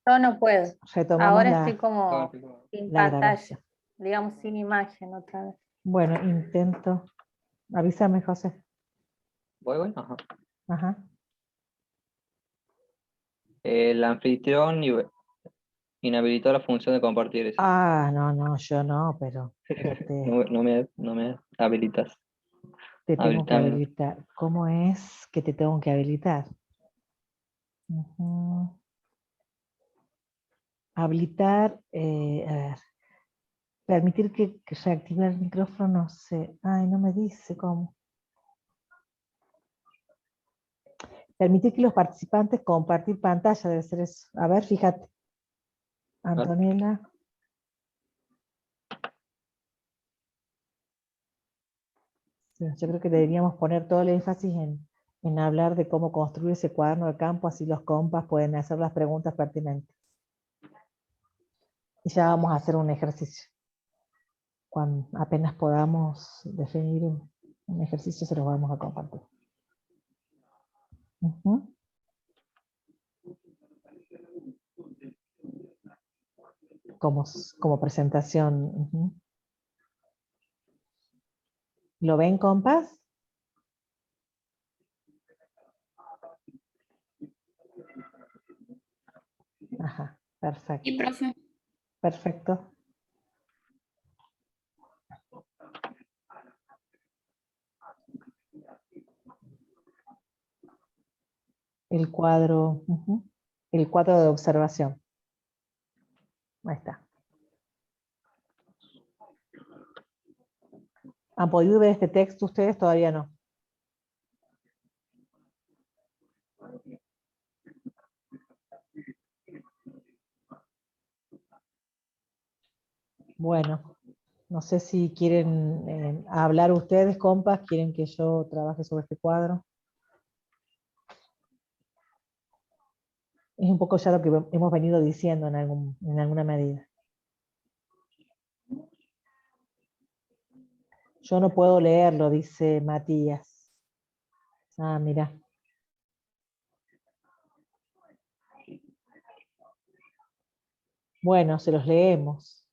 Yo no puedo. Retomamos Ahora estoy como sin la pantalla, grabación. digamos sin imagen otra vez. Bueno, intento. Avísame, José. Voy, ajá. Ajá. El anfitrión inhabilitó la función de compartir eso. No, yo no, pero No me habilitas. te tengo que Habilitame. habilitar. ¿Cómo es que te tengo que habilitar? Ujú. Habilitar, a ver, permitir que se active el micrófono, no sé. Ay, no me dice cómo. Permitir que los participantes compartir pantalla, debe ser eso. A ver, fíjate. Antonella. Sí, yo creo que deberíamos poner todo el énfasis en hablar de cómo construir ese cuaderno de campo, así los compas pueden hacer las preguntas pertinentes. Y ya vamos a hacer un ejercicio. Cuando apenas podamos definir un ejercicio, se los vamos a compartir. Ujú. Como presentación. Ujú. ¿Lo ven, compas? Ajá, perfecto. Sí, profe. Perfecto. El cuadro, el cuadro de observación. Ahí está. ¿Han podido ver este texto ustedes? Todavía no. Bueno, no sé si quieren hablar ustedes, compas, quieren que yo trabaje sobre este cuadro. Es un poco ya lo que hemos venido diciendo en alguna medida. Yo no puedo leerlo, dice Matías. Ah, mira. Bueno, se los leemos.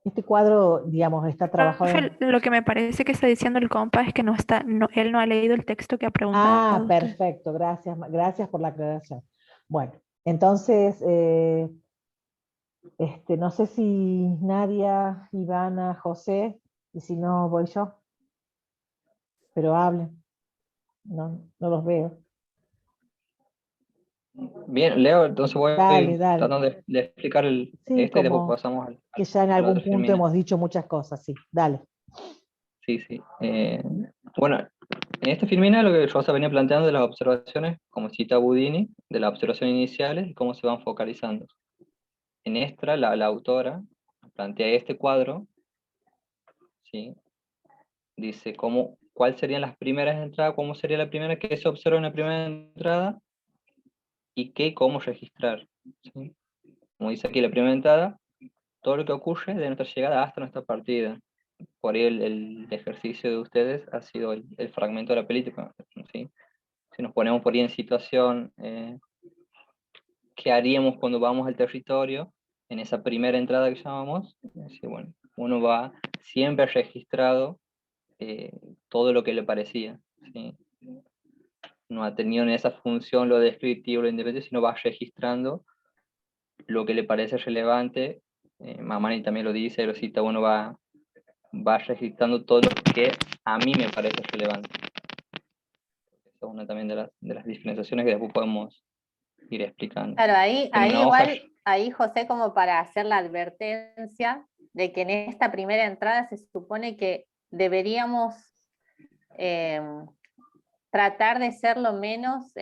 Este cuadro, digamos, está trabajado Profe, lo que me parece que está diciendo el compa es que él no ha leído el texto que ha preguntado usted. Perfecto, gracias por la aclaración. Bueno, entonces, no sé si Nadia, Ivana, José, y si no voy yo, pero hablen, no los veo. Bien, Leo, entonces voy Dale. tratando de explicar Sí, y después como pasamos que ya en a la algún otra punto filmina. hemos dicho muchas cosas, sí, dale. Sí. Bueno, en esta filmina lo que Rosa venía planteando de las observaciones, como cita Budini, de las observaciones iniciales y cómo se van focalizando. En esta, la autora plantea este cuadro, ¿sí? Dice cuáles serían las primeras entradas, cómo sería la primera, qué se observa en la primera entrada y qué y cómo registrar, ¿sí? Como dice aquí la primera entrada, todo lo que ocurre de nuestra llegada hasta nuestra partida. Por ahí el ejercicio de ustedes ha sido el fragmento de la película, ¿sí? Si nos ponemos por ahí en situación, ¿qué haríamos cuando vamos al territorio? En esa primera entrada que llamamos, bueno, uno va siempre registrado todo lo que le parecía, ¿sí? No ha tenido en esa función lo descriptivo, lo independiente, sino va registrando lo que le parece relevante. Mamani también lo dice, lo cita, uno va registrando todo lo que a mí me parece relevante. Esa es una también de las diferenciaciones que después podemos ir explicando. Claro, ahí En una hoja, igual, ahí José, como para hacer la advertencia de que en esta primera entrada se supone que deberíamos tratar de ser lo menos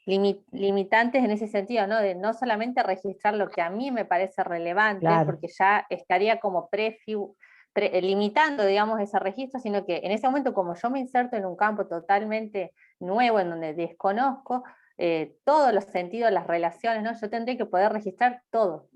limitantes en ese sentido, ¿no? De no solamente registrar lo que a mí me parece relevante, Claro. porque ya estaría como limitando, digamos, ese registro, sino que en ese momento, como yo me inserto en un campo totalmente nuevo, en donde desconozco todos los sentidos, las relaciones, ¿no? Yo tendría que poder registrar todo.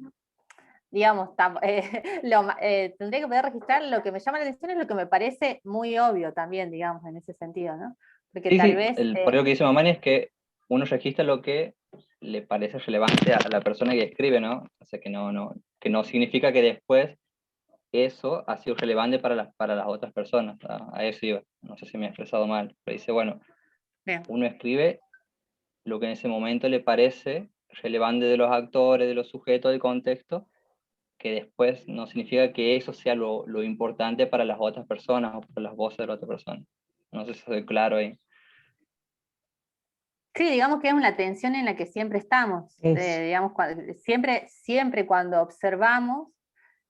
Digamos, tendría que poder registrar lo que me llama la atención, es lo que me parece muy obvio también, digamos, en ese sentido, ¿no? Porque sí, tal sí, vez... por lo que dice Mamani es que uno registra lo que le parece relevante a la persona que escribe, ¿no? O sea, que no significa que después eso ha sido relevante para las otras personas. A eso iba. No sé si me he expresado mal, pero dice, bueno, Bien. uno escribe lo que en ese momento le parece relevante de los actores, de los sujetos, del contexto, que después no significa que eso sea lo importante para las otras personas o para las voces de la otra persona. No sé si soy claro ahí. Sí, digamos que es una tensión en la que siempre estamos. Digamos, siempre cuando observamos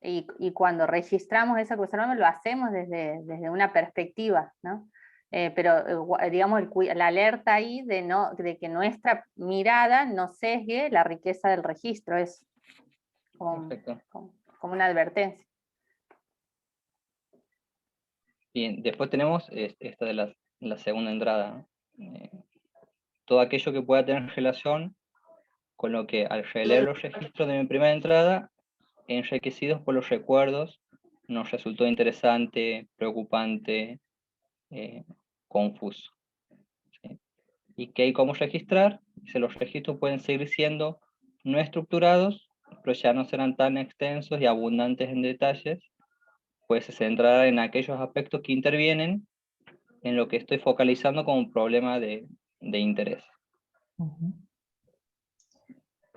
y cuando registramos eso que observamos, lo hacemos desde una perspectiva, ¿no? Pero digamos, la alerta ahí de que nuestra mirada no sesgue la riqueza del registro, es como, Perfecto. como una advertencia. Bien, después tenemos esta de la segunda entrada, ¿no? Todo aquello que pueda tener relación con lo que al releer los registros de mi primera entrada, enriquecidos por los recuerdos, nos resultó interesante, preocupante, confuso. ¿Sí? ¿Y qué hay cómo registrar? Dice, los registros pueden seguir siendo no estructurados, pero ya no serán tan extensos y abundantes en detalles, pues se centrará en aquellos aspectos que intervienen en lo que estoy focalizando como un problema de interés. Ujú.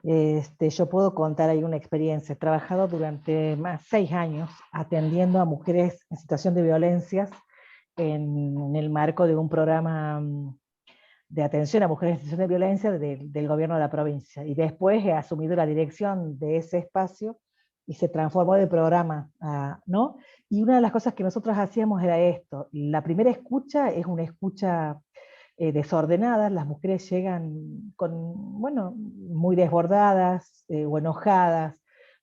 Yo puedo contar ahí una experiencia. He trabajado durante más 6 años atendiendo a mujeres en situación de violencias en el marco de un programa de atención a mujeres en situación de violencia del gobierno de la provincia. Y después he asumido la dirección de ese espacio y se transformó de programa, ¿no? Y una de las cosas que nosotros hacíamos era esto. La primera escucha es una escucha desordenadas, las mujeres llegan bueno, muy desbordadas o enojadas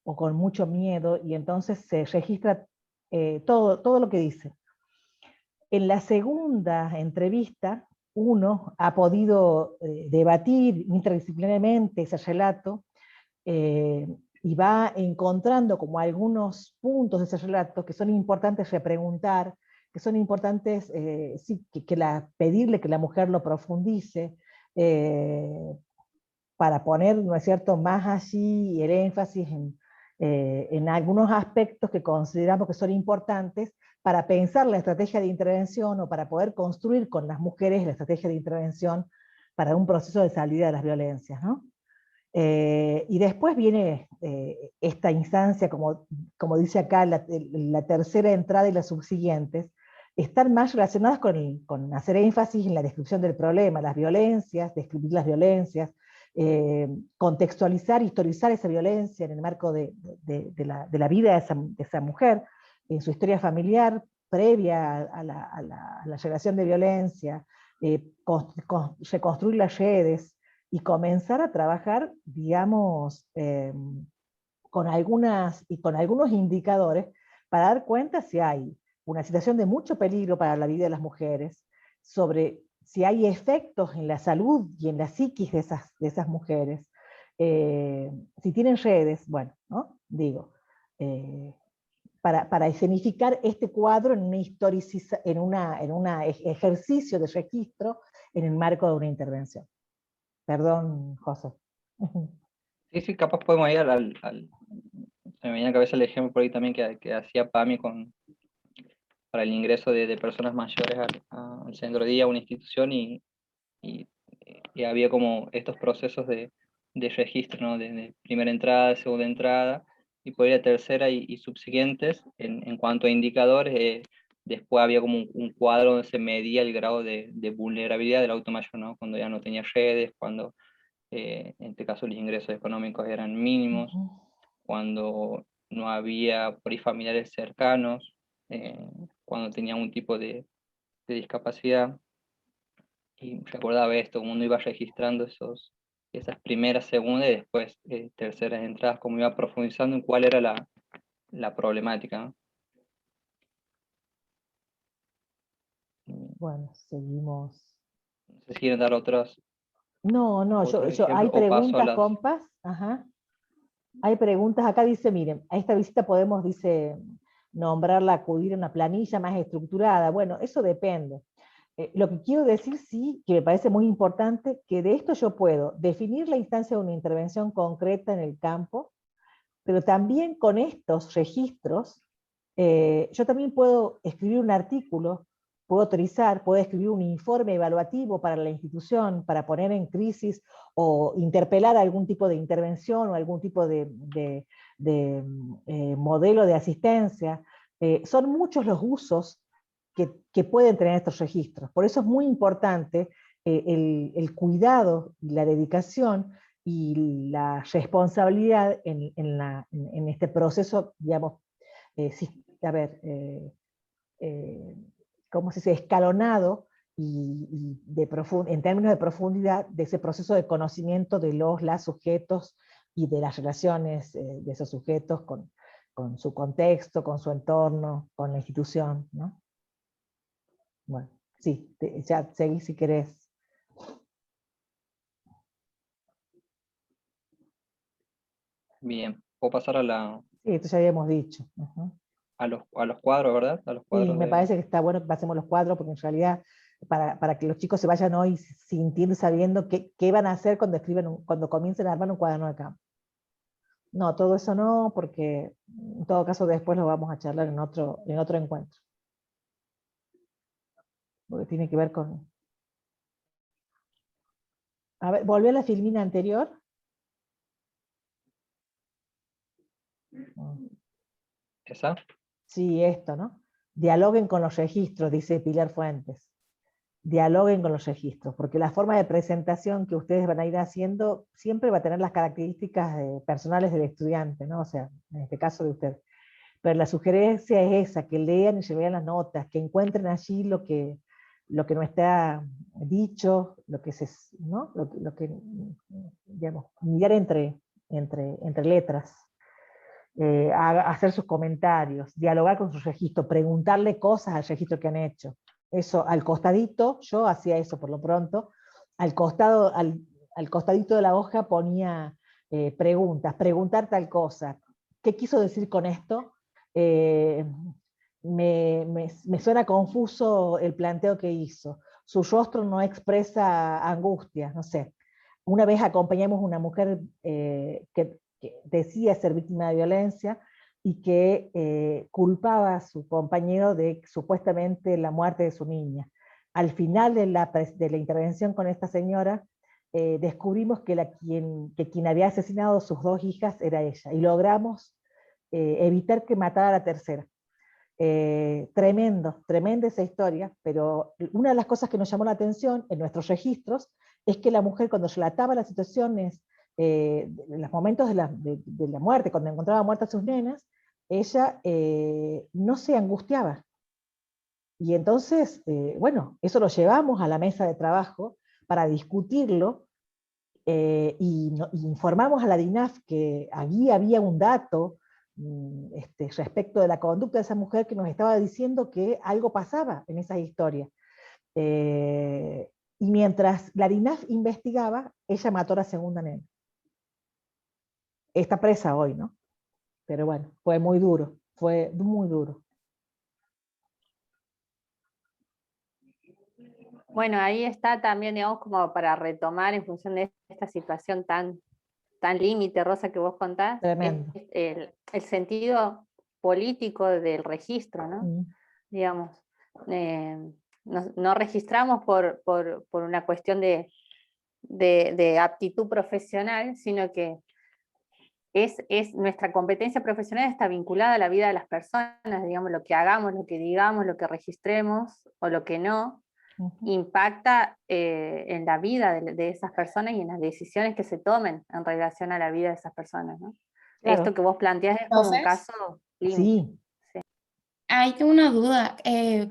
o con mucho miedo y entonces se registra todo lo que dice. En la segunda entrevista, uno ha podido debatir interdisciplinariamente ese relato y va encontrando como algunos puntos de ese relato que son importantes repreguntar, que son importantes sí, pedirle que la mujer lo profundice, para poner, ¿no es cierto?, más allí el énfasis en algunos aspectos que consideramos que son importantes para pensar la estrategia de intervención o para poder construir con las mujeres la estrategia de intervención para un proceso de salida de las violencias, ¿no? Y después viene esta instancia, como dice acá, la tercera entrada y las subsiguientes, están más relacionadas con hacer énfasis en la descripción del problema, las violencias, describir las violencias, contextualizar, historizar esa violencia en el marco de la vida de esa mujer, en su historia familiar previa a la relación de violencia, reconstruir las redes, y comenzar a trabajar, digamos, con algunos indicadores para dar cuenta si hay una situación de mucho peligro para la vida de las mujeres, sobre si hay efectos en la salud y en la psiquis de esas mujeres, si tienen redes, bueno, ¿no? Digo, para escenificar este cuadro en un ejercicio de registro en el marco de una intervención. Perdón, José. Sí, sí, capaz podemos ir se me viene a la cabeza el ejemplo por ahí también que hacía PAMI para el ingreso de personas mayores al centro de día, a una institución, y había como estos procesos de registro, ¿no? De primera entrada, segunda entrada, y por ahí a tercera y subsiguientes, en cuanto a indicadores, después había como un cuadro donde se medía el grado de vulnerabilidad del auto mayor, ¿no? Cuando ya no tenía redes, cuando en este caso los ingresos económicos eran mínimos, cuando no había por ahí familiares cercanos, cuando tenía un tipo de discapacidad. Y recordaba esto, como uno iba registrando esas primeras, segundas y después terceras entradas, como iba profundizando en cuál era la problemática, ¿no? Bueno, seguimos. No sé si quieren dar otros No, hay ejemplos o paso a preguntas, las... compas. Ajá. Hay preguntas. Acá dice, miren, a esta visita podemos, dice, nombrarla, acudir a una planilla más estructurada. Bueno, eso depende. Lo que quiero decir, sí, que me parece muy importante, que de esto yo puedo definir la instancia de una intervención concreta en el campo, pero también con estos registros, yo también puedo escribir un artículo, puedo autorizar, puedo escribir un informe evaluativo para la institución, para poner en crisis o interpelar algún tipo de intervención o algún tipo de modelo de asistencia. Son muchos los usos que pueden tener estos registros. Por eso es muy importante el cuidado y la dedicación y la responsabilidad en este proceso, digamos, a ver, ¿cómo se dice? Escalonado en términos de profundidad de ese proceso de conocimiento de las sujetos y de las relaciones de esos sujetos con su contexto, con su entorno, con la institución, ¿no? Bueno, sí, ya seguí si querés. Bien, puedo pasar Sí, esto ya habíamos dicho. a los cuadros, ¿verdad? A los Sí, cuadros me de... parece que está bueno que pasemos los cuadros, porque en realidad, para que los chicos se vayan hoy sintiendo y sabiendo qué van a hacer cuando cuando comiencen a armar un cuaderno de campo. No, todo eso no, porque en todo caso después lo vamos a charlar en otro encuentro. Porque tiene que ver con... A ver, volví a la filmina anterior. ¿Esa? Sí, esto, ¿no? Dialoguen con los registros, dice Pilar Fuentes. Dialoguen con los registros, porque la forma de presentación que ustedes van a ir haciendo siempre va a tener las características personales del estudiante, ¿no? O sea, en este caso de usted. Pero la sugerencia es esa, que lean y se vean las notas, que encuentren allí lo que no está dicho, lo que ¿no? Lo que digamos, mirar entre letras, hacer sus comentarios, dialogar con sus registros, preguntarle cosas al registro que han hecho. Eso al costadito, yo hacía eso por lo pronto, al costadito de la hoja ponía preguntas, preguntar tal cosa, ¿qué quiso decir con esto? Eh, me suena confuso el planteo que hizo, su rostro no expresa angustia, no sé. Una vez acompañamos a una mujer que decía ser víctima de violencia y que culpaba a su compañero de supuestamente la muerte de su niña. Al final de la intervención con esta señora, descubrimos que quien había asesinado a sus dos hijas era ella, y logramos evitar que matara a la tercera. Tremenda esa historia, pero una de las cosas que nos llamó la atención en nuestros registros es que la mujer, cuando relataba las situaciones, en los momentos de la muerte, cuando encontraba muertas a sus nenas, ella no se angustiaba. Y entonces, bueno, eso lo llevamos a la mesa de trabajo para discutirlo, y informamos a la DINAF que allí había un dato respecto de la conducta de esa mujer que nos estaba diciendo que algo pasaba en esa historia. Y mientras la DINAF investigaba, ella mató a la segunda nena. Está presa hoy, ¿no? Pero bueno, fue muy duro, fue muy duro. Bueno, ahí está también, digamos, como para retomar en función de esta situación tan límite, Rosa, que vos contás, Tremendo. el sentido político del registro, ¿no? Digamos, no registramos por una cuestión de aptitud profesional, sino que nuestra competencia profesional está vinculada a la vida de las personas, digamos, lo que hagamos, lo que digamos, lo que registremos o lo que no, impacta en la vida de esas personas y en las decisiones que se tomen en relación a la vida de esas personas, ¿no? Claro. Esto que vos planteás es como un caso límite. Sí. Ahí tengo una duda.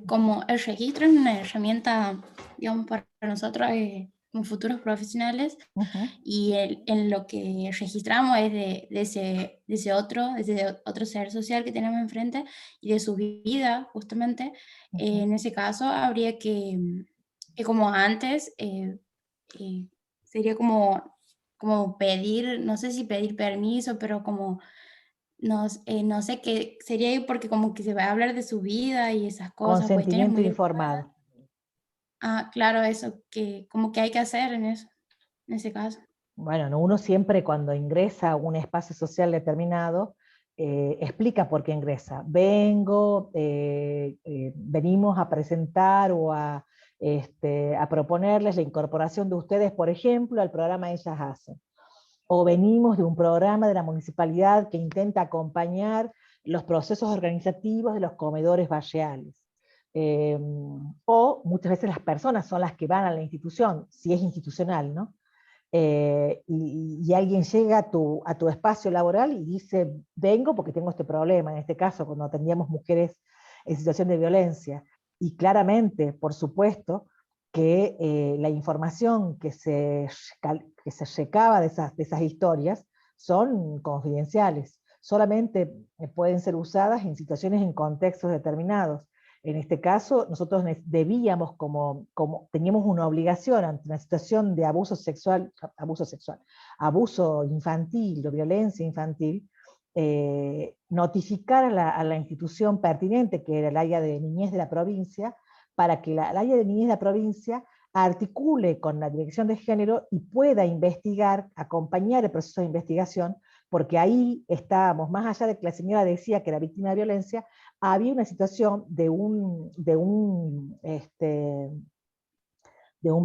Como el registro es una herramienta, digamos, para nosotros como futuros profesionales, y en lo que registramos es de ese otro ser social que tenemos enfrente y de su vida, justamente. En ese caso habría que como antes, sería como pedir, no sé si pedir permiso, pero como no sé qué sería ahí, porque como que se va a hablar de su vida y esas cosas, cuestiones Consentimiento muy... informado. Claro, eso, que como que hay que hacer en eso, en ese caso. Bueno, uno siempre cuando ingresa a un espacio social determinado, explica por qué ingresa. Venimos a presentar o a proponerles la incorporación de ustedes, por ejemplo, al programa Ellas Hacen. O venimos de un programa de la municipalidad que intenta acompañar los procesos organizativos de los comedores barriales. O muchas veces las personas son las que van a la institución, si es institucional, ¿no? Y alguien llega a tu espacio laboral y dice, vengo porque tengo este problema, en este caso cuando atendíamos mujeres en situación de violencia, y claramente, por supuesto, que la información que se recaba de esas historias son confidenciales, solamente pueden ser usadas en situaciones, en contextos determinados. En este caso, nosotros debíamos, teníamos una obligación ante una situación de abuso infantil o violencia infantil, notificar a la institución pertinente, que era el área de niñez de la provincia, para que el área de niñez de la provincia articule con la dirección de género y pueda investigar, acompañar el proceso de investigación, porque ahí estábamos, más allá de que la señora decía que era víctima de violencia, había una situación de un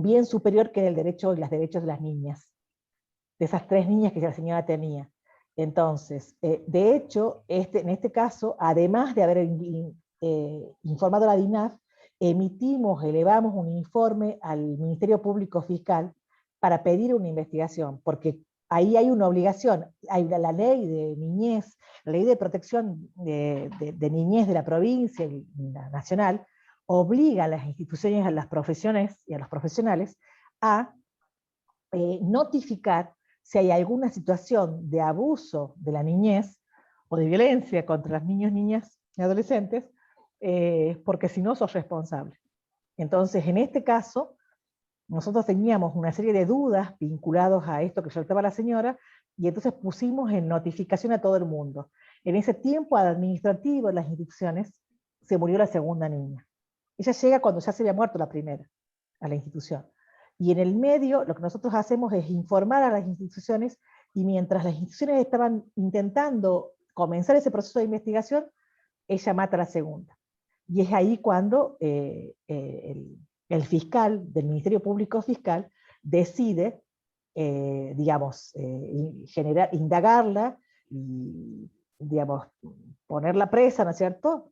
bien superior que era el derecho y los derechos de las niñas, de esas 3 niñas que la señora tenía. Entonces, de hecho, en este caso, además de haber informado a la DINAF, elevamos un informe al Ministerio Público Fiscal para pedir una investigación, porque ahí hay una obligación, hay la ley de niñez, la ley de protección de niñez de la provincia y la nacional, obliga a las instituciones, a las profesiones y a los profesionales a notificar si hay alguna situación de abuso de la niñez o de violencia contra los niños, niñas y adolescentes, porque si no sos responsable. Entonces, en este caso, nosotros teníamos una serie de dudas vinculados a esto que soltaba la señora, y entonces pusimos en notificación a todo el mundo. En ese tiempo administrativo en las instituciones se murió la segunda niña. Ella llega cuando ya se había muerto la primera a la institución. Y en el medio lo que nosotros hacemos es informar a las instituciones, y mientras las instituciones estaban intentando comenzar ese proceso de investigación, ella mata a la segunda. Y es ahí cuando el fiscal del Ministerio Público Fiscal decide, indagarla y, ponerla presa, ¿no es cierto?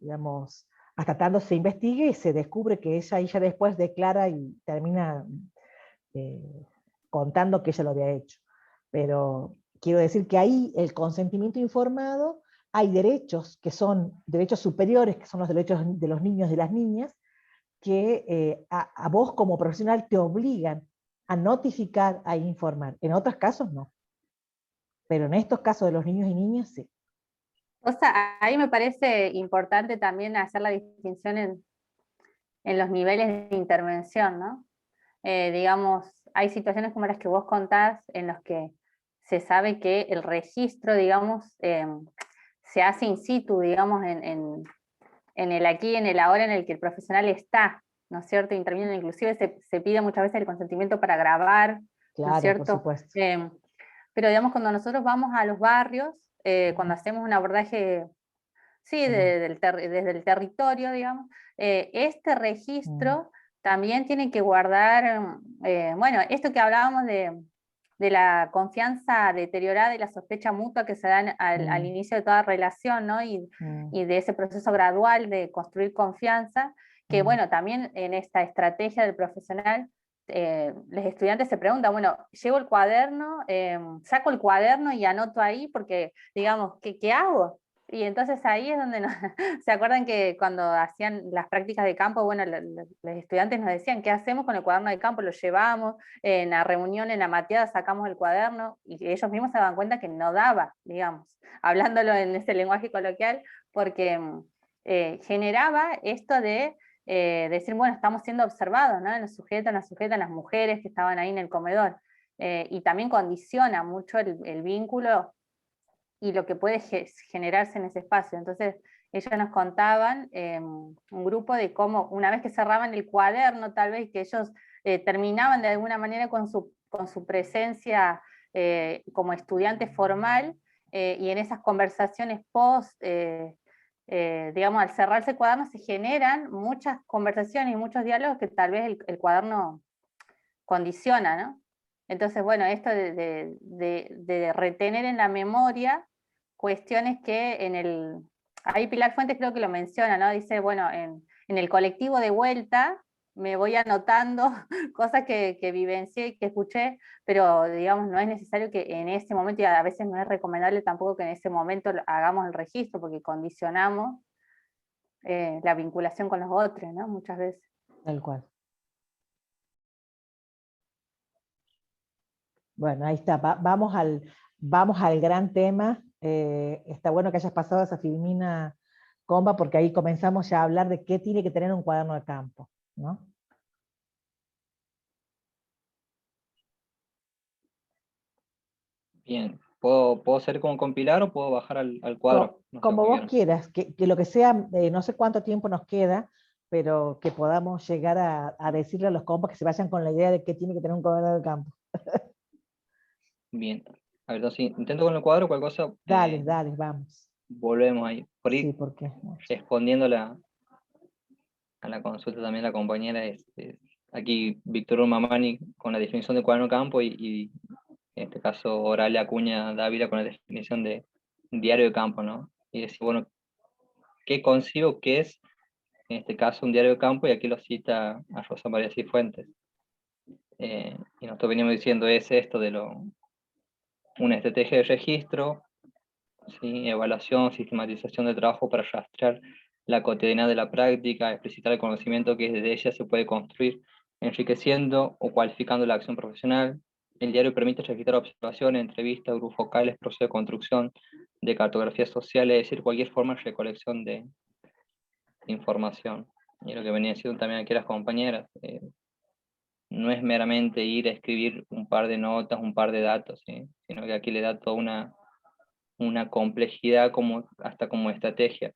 Hasta tanto se investigue y se descubre que ella después declara y termina contando que ella lo había hecho. Pero quiero decir que ahí el consentimiento informado, hay derechos que son derechos superiores, que son los derechos de los niños y de las niñas, que a vos como profesional te obligan a notificar, a informar. En otros casos no. Pero en estos casos de los niños y niñas, sí. O sea, ahí me parece importante también hacer la distinción en los niveles de intervención, ¿no? Digamos, hay situaciones como las que vos contás en las que se sabe que el registro, digamos, se hace in situ, digamos, en el aquí, en el ahora en el que el profesional está, ¿no es cierto? Interviene, inclusive se pide muchas veces el consentimiento para grabar, Claro, ¿no es cierto? por supuesto. Pero digamos, cuando nosotros vamos a los barrios, cuando hacemos un abordaje, sí, desde el territorio, digamos, este registro también tiene que guardar, bueno, esto que hablábamos de la confianza deteriorada y la sospecha mutua que se dan al inicio de toda relación, ¿no? Y de ese proceso gradual de construir confianza, que bueno, también en esta estrategia del profesional, los estudiantes se preguntan, bueno, llevo el cuaderno, saco el cuaderno y anoto ahí porque, digamos, ¿qué hago? Y entonces ahí es donde se acuerdan que cuando hacían las prácticas de campo, bueno, los estudiantes nos decían, ¿qué hacemos con el cuaderno de campo? Lo llevamos, en la reunión, en la mateada, sacamos el cuaderno, y ellos mismos se daban cuenta que no daba, digamos, hablándolo en ese lenguaje coloquial, porque generaba esto de decir, bueno, estamos siendo observados, ¿no? En los sujetos, en las sujetas, en las mujeres que estaban ahí en el comedor, y también condiciona mucho el vínculo y lo que puede generarse en ese espacio. Entonces, ellos nos contaban, un grupo, de cómo una vez que cerraban el cuaderno, tal vez que ellos terminaban de alguna manera con su presencia como estudiante formal, y en esas conversaciones post, digamos, al cerrarse el cuaderno se generan muchas conversaciones y muchos diálogos que tal vez el cuaderno condiciona, ¿no? Entonces, bueno, esto de retener en la memoria cuestiones que ahí Pilar Fuentes creo que lo menciona, ¿no? Dice, bueno, en el colectivo de vuelta me voy anotando cosas que vivencié y que escuché, pero digamos, no es necesario que en ese momento, y a veces no es recomendable tampoco que en ese momento hagamos el registro, porque condicionamos la vinculación con los otros, ¿no? Muchas veces. Tal cual. Bueno, ahí está. Vamos al gran tema. Está bueno que hayas pasado esa filmina, Comba, porque ahí comenzamos ya a hablar de qué tiene que tener un cuaderno de campo, ¿no? Bien, ¿puedo hacer como compilar o puedo bajar al cuadro? No sé Como cómo vos quieran. quieras, que lo que sea, no sé cuánto tiempo nos queda, pero que podamos llegar a decirle a los compas que se vayan con la idea de qué tiene que tener un cuaderno de campo. Bien, a ver, entonces intento con el cuadro, cualquier cosa, Dale, vamos. volvemos ahí. Por Sí, ahí, porque... respondiendo a la consulta también la compañera, aquí Víctor Mamani con la definición de cuaderno de campo y en este caso Oralia Acuña Dávila con la definición de diario de campo, ¿no? Y decir, bueno, ¿qué concibo que es, en este caso, un diario de campo? Y aquí lo cita a Rosa María Cifuentes. Y nosotros venimos diciendo, es esto de una estrategia de registro, ¿sí? Evaluación, sistematización de trabajo para rastrear la cotidianidad de la práctica, explicitar el conocimiento que desde ella se puede construir, enriqueciendo o cualificando la acción profesional. El diario permite registrar observaciones, entrevistas, grupos focales, proceso de construcción de cartografías sociales, es decir, cualquier forma de recolección de información. Y lo que venía diciendo también aquí las compañeras, no es meramente ir a escribir un par de notas, un par de datos, ¿sí? Sino que aquí le da toda una complejidad hasta como estrategia.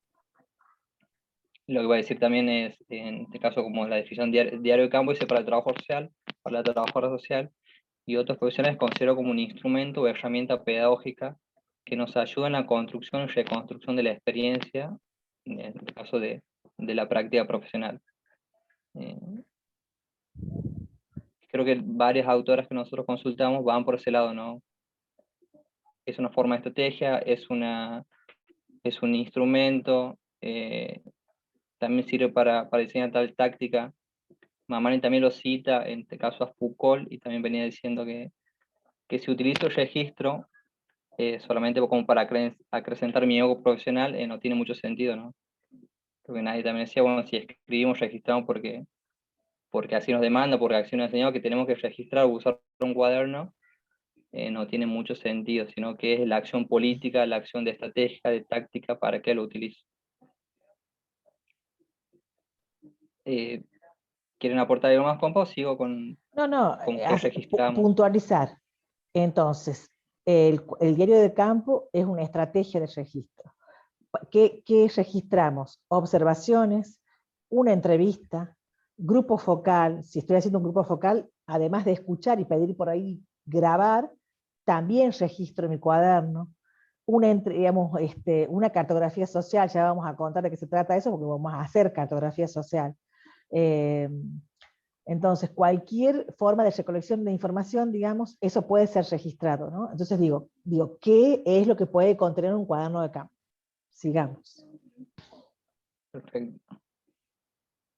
Lo que voy a decir también es, en este caso, como la definición diario de campo, dice para el trabajo social, para la trabajadora social, y otras profesiones considero como un instrumento o herramienta pedagógica que nos ayuda en la construcción y reconstrucción de la experiencia, en este caso de la práctica profesional. Creo que varias autoras que nosotros consultamos van por ese lado, ¿no? Es una forma de estrategia, es un instrumento, también sirve para diseñar tal táctica. Mamani también lo cita, en este caso a Foucault, y también venía diciendo que si utilizo el registro solamente como para acrecentar mi ego profesional, no tiene mucho sentido, ¿no? Porque nadie también decía, bueno, si escribimos, registramos porque así nos demanda, porque así nos ha enseñado que tenemos que registrar o usar un cuaderno, no tiene mucho sentido, sino que es la acción política, la acción de estrategia, de táctica, para que lo utilice. ¿Quieren aportar algo más, compa, o sigo con qué registramos? Puntualizar. Entonces, el diario de campo es una estrategia de registro. ¿Qué registramos? Observaciones, una entrevista, grupo focal. Si estoy haciendo un grupo focal, además de escuchar y pedir por ahí grabar, también registro en mi cuaderno. Una cartografía social, ya vamos a contar de qué se trata eso, porque vamos a hacer cartografía social. Entonces, cualquier forma de recolección de información, digamos, eso puede ser registrado, ¿no? Entonces digo, ¿qué es lo que puede contener un cuaderno de campo? Sigamos. Perfecto.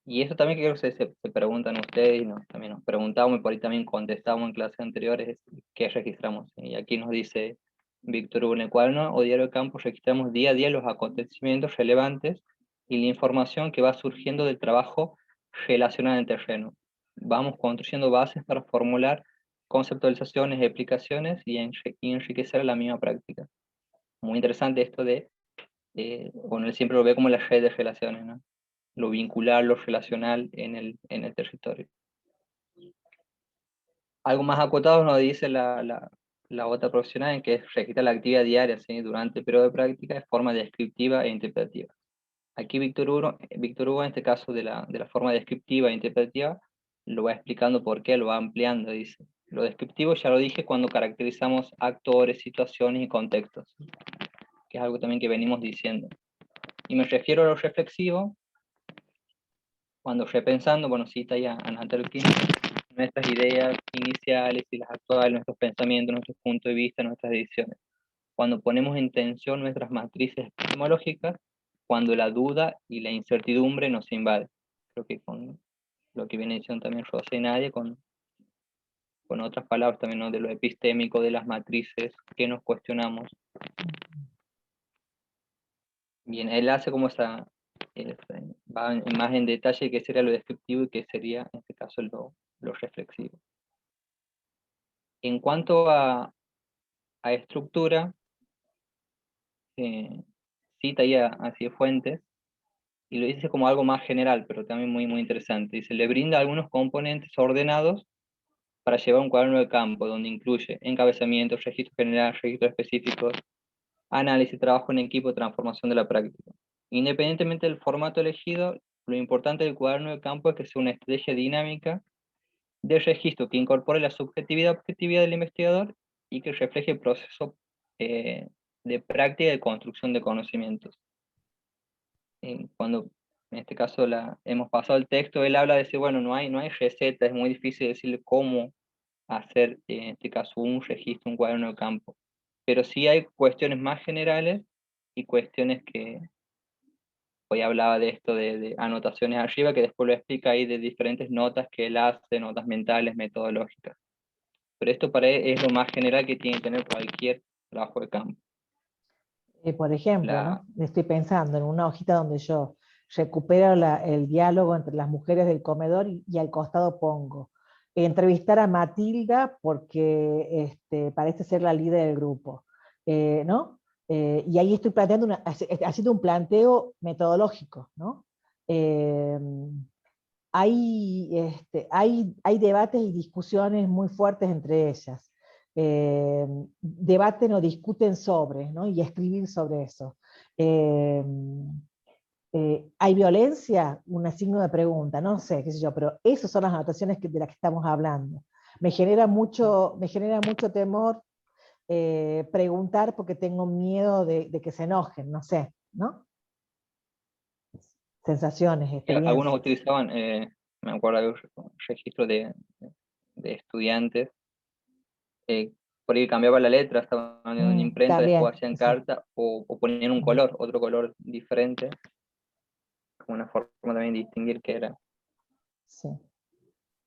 Y eso también que creo que se preguntan ustedes, y también nos preguntamos y por ahí también contestamos en clases anteriores, ¿qué registramos? Y aquí nos dice Víctor Hugo, en el cuaderno o diario de campo registramos día a día los acontecimientos relevantes y la información que va surgiendo del trabajo relacionado en el terreno. Vamos construyendo bases para formular conceptualizaciones, explicaciones y enriquecer la misma práctica. Muy interesante esto bueno, él siempre lo ve como la red de relaciones, ¿no? Lo vincular, lo relacional en el territorio. Algo más acotado nos dice la otra profesional, en que es registrar la actividad diaria, ¿sí? Durante el periodo de práctica de forma descriptiva e interpretativa. Aquí Víctor Hugo, en este caso de la forma descriptiva e interpretativa, lo va explicando por qué, lo va ampliando, dice. Lo descriptivo ya lo dije cuando caracterizamos actores, situaciones y contextos, que es algo también que venimos diciendo. Y me refiero a lo reflexivo, cuando repensando, bueno, cita ya a Natalie King, nuestras ideas iniciales y las actuales, nuestros pensamientos, nuestros puntos de vista, nuestras decisiones. Cuando ponemos en tensión nuestras matrices epistemológicas, cuando la duda y la incertidumbre nos invaden. Creo que con lo que viene diciendo también Rosa y Nadia, con otras palabras también, ¿no? De lo epistémico, de las matrices que nos cuestionamos. Bien, él hace como va más en detalle qué sería lo descriptivo y qué sería, en este caso, lo reflexivo. En cuanto a estructura, cita ya hacia Fuentes, y lo dice como algo más general, pero también muy, muy interesante. Dice, le brinda algunos componentes ordenados para llevar un cuaderno de campo, donde incluye encabezamiento, registro general, registros específicos, análisis, trabajo en equipo, transformación de la práctica. Independientemente del formato elegido, lo importante del cuaderno de campo es que sea una estrategia dinámica de registro que incorpore la subjetividad y objetividad del investigador y que refleje el proceso de práctica y de construcción de conocimientos. Cuando en este caso hemos pasado el texto, él habla de decir, bueno, no hay receta, es muy difícil decirle cómo hacer, en este caso, un registro, un cuaderno de campo. Pero sí hay cuestiones más generales y cuestiones que, hoy hablaba de esto de anotaciones arriba, que después lo explica ahí de diferentes notas que él hace, notas mentales, metodológicas. Pero esto para él es lo más general que tiene que tener cualquier trabajo de campo. Por ejemplo, ¿no? Estoy pensando en una hojita donde yo recupero el diálogo entre las mujeres del comedor y al costado pongo entrevistar a Matilda porque parece ser la líder del grupo, ¿no? Y ahí estoy planteando haciendo un planteo metodológico, ¿no? Hay debates y discusiones muy fuertes entre ellas. Debaten o discuten sobre, ¿no? Y escribir sobre eso. ¿Hay violencia? Un signo de pregunta, no sé, qué sé yo, pero esas son las anotaciones de las que estamos hablando. Me genera mucho temor preguntar porque tengo miedo de que se enojen, no sé, ¿no? Sensaciones, experiencias. Algunos utilizaban, me acuerdo de un registro de estudiantes, por ahí cambiaba la letra, estaban en una imprenta, también, después hacían carta, o ponían un color, otro color diferente, como una forma también de distinguir qué era. Sí.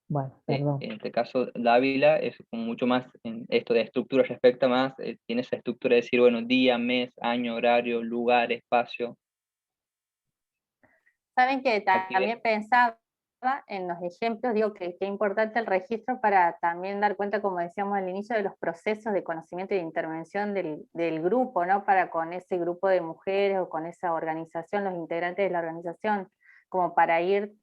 Bueno, perdón. En este caso, Dávila es mucho más, en esto de estructura respecta más, tiene esa estructura de decir, bueno, día, mes, año, horario, lugar, espacio. Saben que también pensaba en los ejemplos, digo que es importante el registro para también dar cuenta, como decíamos al inicio, de los procesos de conocimiento y de intervención del grupo, ¿no? Para con ese grupo de mujeres o con esa organización, los integrantes de la organización, como para ir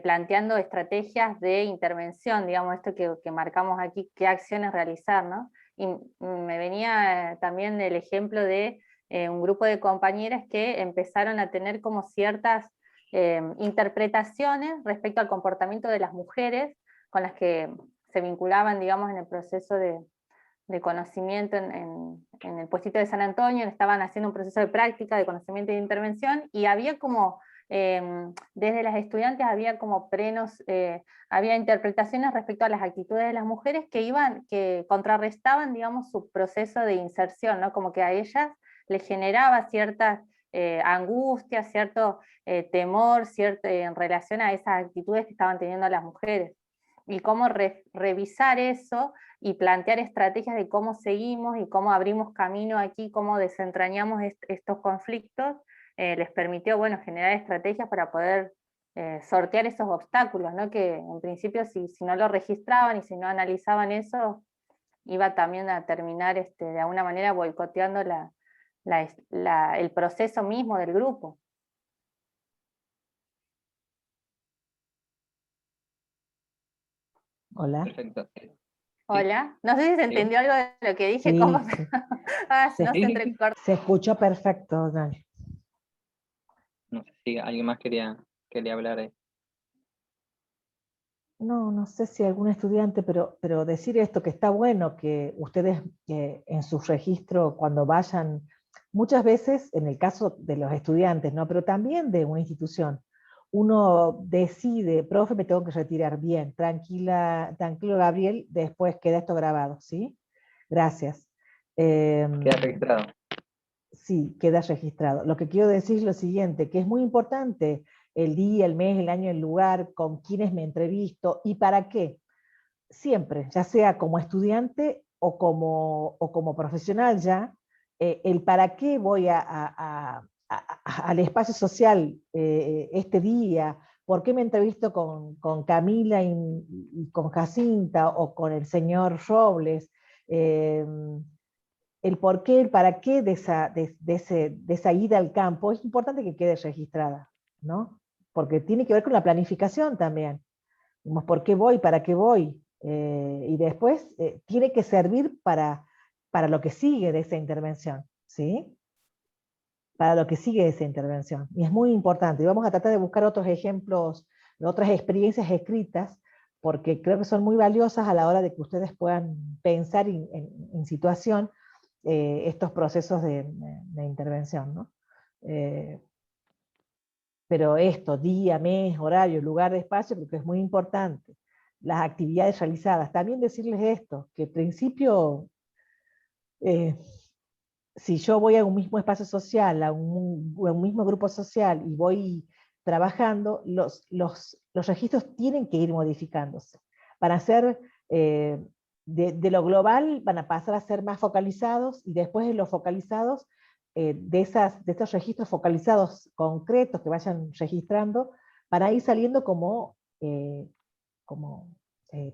planteando estrategias de intervención, digamos, esto que marcamos aquí, qué acciones realizar, ¿no? Y me venía también el ejemplo de un grupo de compañeras que empezaron a tener como ciertas interpretaciones respecto al comportamiento de las mujeres con las que se vinculaban, digamos, en el proceso de conocimiento en el puestito de San Antonio, estaban haciendo un proceso de práctica, de conocimiento y de intervención, y había como, desde las estudiantes había como había interpretaciones respecto a las actitudes de las mujeres que contrarrestaban, digamos, su proceso de inserción, ¿no? Como que a ellas les generaba ciertas angustias, cierto temor, en relación a esas actitudes que estaban teniendo las mujeres. Y cómo revisar eso y plantear estrategias de cómo seguimos y cómo abrimos camino aquí, cómo desentrañamos estos conflictos, les permitió, bueno, generar estrategias para poder sortear esos obstáculos, ¿no? Que en principio si no lo registraban y si no analizaban eso, iba también a terminar de alguna manera boicoteando el proceso mismo del grupo. Hola. Perfecto. Hola, no sé si se entendió algo de lo que dije, Sí, ¿cómo? sí. No se entrecortó. Se escuchó perfecto, Dani. No sé si alguien más quería hablar ahí. No sé si algún estudiante, pero decir esto, que está bueno que ustedes en su registro, cuando vayan, muchas veces, en el caso de los estudiantes, ¿no? Pero también de una institución, uno decide, profe, me tengo que retirar, bien, tranquilo Gabriel, después queda esto grabado, ¿sí? Gracias. Queda registrado. Sí, queda registrado. Lo que quiero decir es lo siguiente, que es muy importante el día, el mes, el año, el lugar, con quienes me entrevisto y para qué. Siempre, ya sea como estudiante o como profesional ya, el para qué voy al espacio social este día, por qué me entrevisto con Camila y con Jacinta o con el señor Robles, el por qué, el para qué de esa ida al campo, es importante que quede registrada, ¿no? Porque tiene que ver con la planificación también. Digamos, ¿por qué voy? ¿Para qué voy? Y después tiene que servir para lo que sigue de esa intervención, ¿sí? Para lo que sigue de esa intervención. Y es muy importante. Y vamos a tratar de buscar otros ejemplos, de otras experiencias escritas, porque creo que son muy valiosas a la hora de que ustedes puedan pensar en situación estos procesos de intervención, ¿no? Pero esto, día, mes, horario, lugar, espacio, porque es muy importante. Las actividades realizadas. También decirles esto, que en principio, si yo voy a un mismo espacio social, a un mismo grupo social y voy trabajando, los registros tienen que ir modificándose. Para ser de lo global van a pasar a ser más focalizados y después de los focalizados, de estos registros focalizados concretos que vayan registrando, para ir saliendo como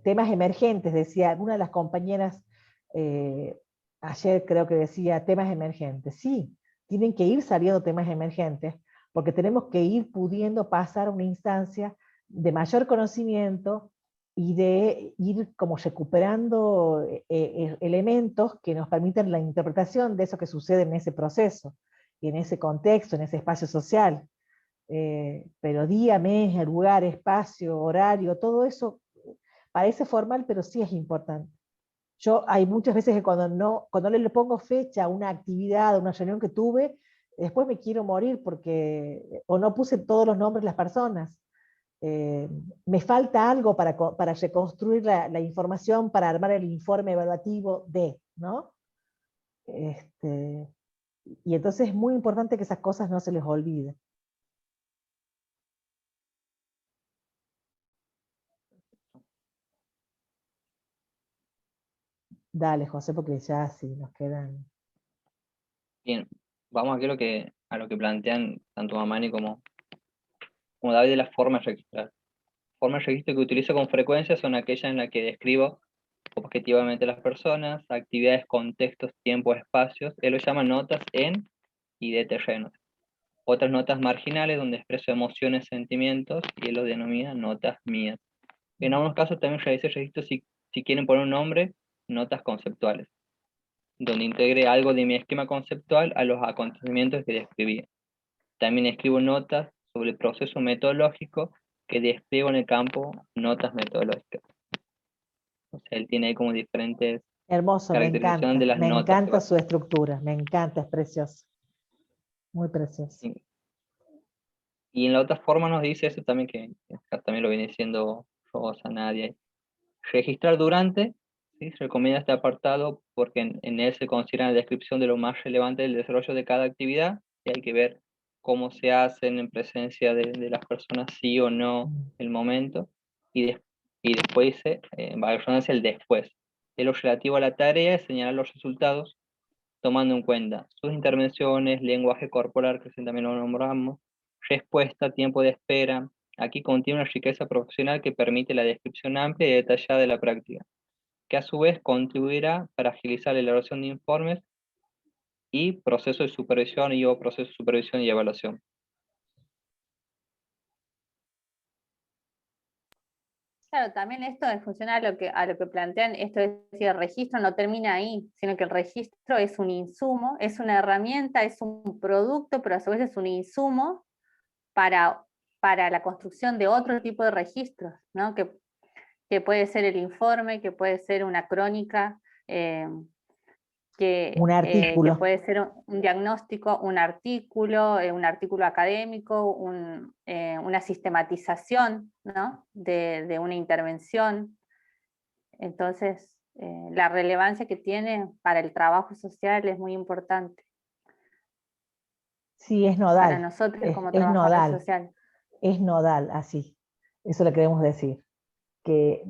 temas emergentes, decía alguna de las compañeras ayer creo que decía temas emergentes. Sí, tienen que ir saliendo temas emergentes, porque tenemos que ir pudiendo pasar a una instancia de mayor conocimiento y de ir como recuperando elementos que nos permitan la interpretación de eso que sucede en ese proceso, en ese contexto, en ese espacio social. Pero día, mes, lugar, espacio, horario, todo eso parece formal, pero sí es importante. Yo hay muchas veces que cuando le pongo fecha a una actividad, a una reunión que tuve, después me quiero morir porque o no puse todos los nombres de las personas. Me falta algo para reconstruir la información, para armar el informe evaluativo ¿no? Y entonces es muy importante que esas cosas no se les olviden. Dale, José, porque ya sí nos quedan. Bien, vamos aquí a lo que plantean tanto Mamani como David de las formas de registrar. Formas de registro que utilizo con frecuencia son aquellas en las que describo objetivamente las personas, actividades, contextos, tiempos, espacios. Él lo llama notas en y de terrenos. Otras notas marginales donde expreso emociones, sentimientos, y él lo denomina notas mías. En algunos casos también realicé registros, si quieren poner un nombre, notas conceptuales, donde integre algo de mi esquema conceptual a los acontecimientos que describí. También escribo notas sobre el proceso metodológico que despliego en el campo notas metodológicas. O sea, él tiene ahí como diferentes Hermoso, caracterizaciones de las me notas. encanta su estructura, me encanta, es precioso. Muy precioso. Y en la otra forma nos dice eso también, que también lo viene diciendo Rosa, Nadia. Registrar durante, ¿sí? Se recomienda este apartado porque en él se considera la descripción de lo más relevante del desarrollo de cada actividad y hay que ver cómo se hacen en presencia de las personas, sí o no, el momento. Y después dice, va a redundancia el después. En lo relativo a la tarea es señalar los resultados, tomando en cuenta sus intervenciones, lenguaje corporal, que también lo nombramos, respuesta, tiempo de espera. Aquí contiene una riqueza profesional que permite la descripción amplia y detallada de la práctica, que a su vez contribuirá para agilizar la elaboración de informes y proceso de supervisión o proceso de supervisión y evaluación. Claro, también esto en función a lo que plantean, esto es decir, el registro no termina ahí, sino que el registro es un insumo, es una herramienta, es un producto, pero a su vez es un insumo para la construcción de otro tipo de registros, ¿no? Que puede ser el informe, que puede ser una crónica, un artículo. que puede ser un diagnóstico, un artículo académico, una sistematización, ¿no? de una intervención. Entonces, la relevancia que tiene para el trabajo social es muy importante. Sí, es nodal. Para nosotros como es trabajadores nodal. sociales. Es nodal, así. Eso le queremos decir. Que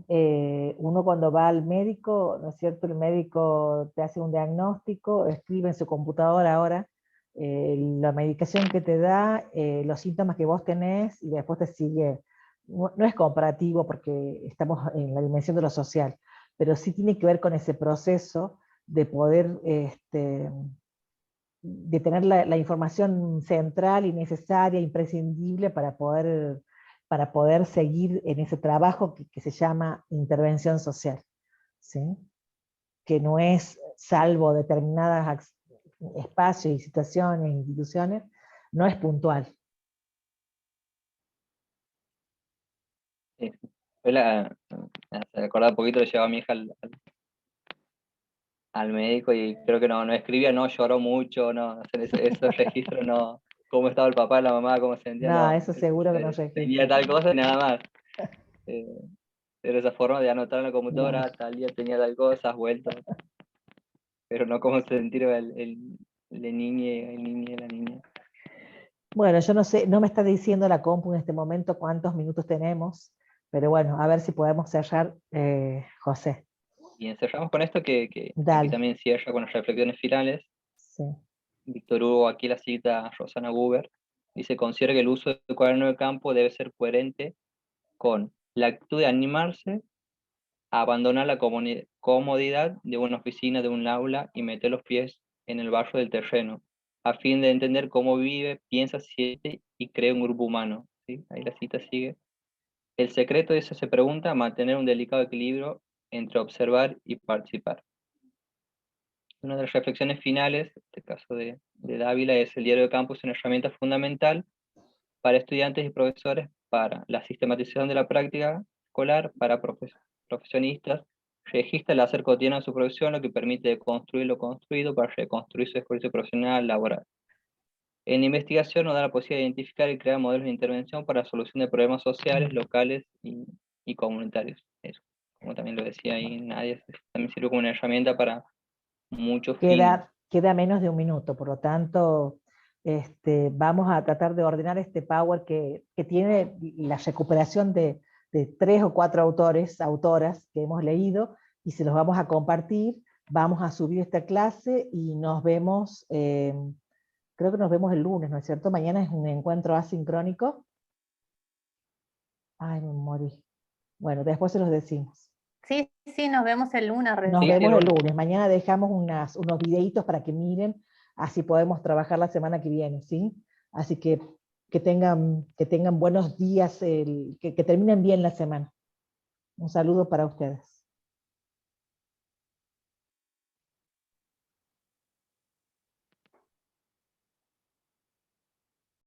uno cuando va al médico, ¿no es cierto? El médico te hace un diagnóstico, escribe en su computadora ahora la medicación que te da, los síntomas que vos tenés, y después te sigue. No es comparativo porque estamos en la dimensión de lo social, pero sí tiene que ver con ese proceso de poder de tener la información central y necesaria, imprescindible para poder seguir en ese trabajo que se llama intervención social, ¿sí? Que no es, salvo determinados espacios y situaciones, instituciones, no es puntual. Sí. Me acordaba un poquito, le llevaba a mi hija al médico y creo que no escribía, no lloró mucho, no, hacer esos registros, no, cómo estaba el papá, la mamá, cómo se sentía, No, no, eso seguro que no tenía registra. tal cosa y nada más. Era esa forma de anotar en la Claro. computadora, tal día tenía tal cosa, has vuelto, pero no cómo sentir el niño, la niña. Bueno, yo no sé, no me está diciendo la compu en este momento cuántos minutos tenemos, pero bueno, a ver si podemos cerrar, José. Y encerramos con esto que aquí Dale. también cierra con las reflexiones finales. Sí. Víctor Hugo, aquí la cita a Rosana Buber, dice: considera que el uso del cuaderno de campo debe ser coherente con la actitud de animarse a abandonar la comodidad de una oficina, de un aula, y meter los pies en el barro del terreno, a fin de entender cómo vive, piensa, siente y crea un grupo humano. ¿Sí? Ahí la cita sigue. El secreto de eso, se pregunta, mantener un delicado equilibrio entre observar y participar. Una de las reflexiones finales, en este caso de Dávila, es: el diario de campo es una herramienta fundamental para estudiantes y profesores, para la sistematización de la práctica escolar, para profesionistas, registra el hacer cotidiano de su profesión, lo que permite construir lo construido para reconstruir su esfuerzo profesional laboral. En investigación nos da la posibilidad de identificar y crear modelos de intervención para la solución de problemas sociales, locales y comunitarios. Eso, como también lo decía ahí Nadia, también sirve como una herramienta para muchos fines. Queda menos de un minuto, por lo tanto, vamos a tratar de ordenar este Power que tiene la recuperación de 3 o 4 autoras que hemos leído, y se los vamos a compartir. Vamos a subir esta clase y nos vemos, creo que nos vemos el lunes, ¿no es cierto? Mañana es un encuentro asincrónico. Ay, me morí. Bueno, después se los decimos. Sí, nos vemos el lunes. Nos vemos el lunes. Mañana dejamos unos videitos para que miren, así podemos trabajar la semana que viene, ¿sí? Así que tengan buenos días, que terminen bien la semana. Un saludo para ustedes.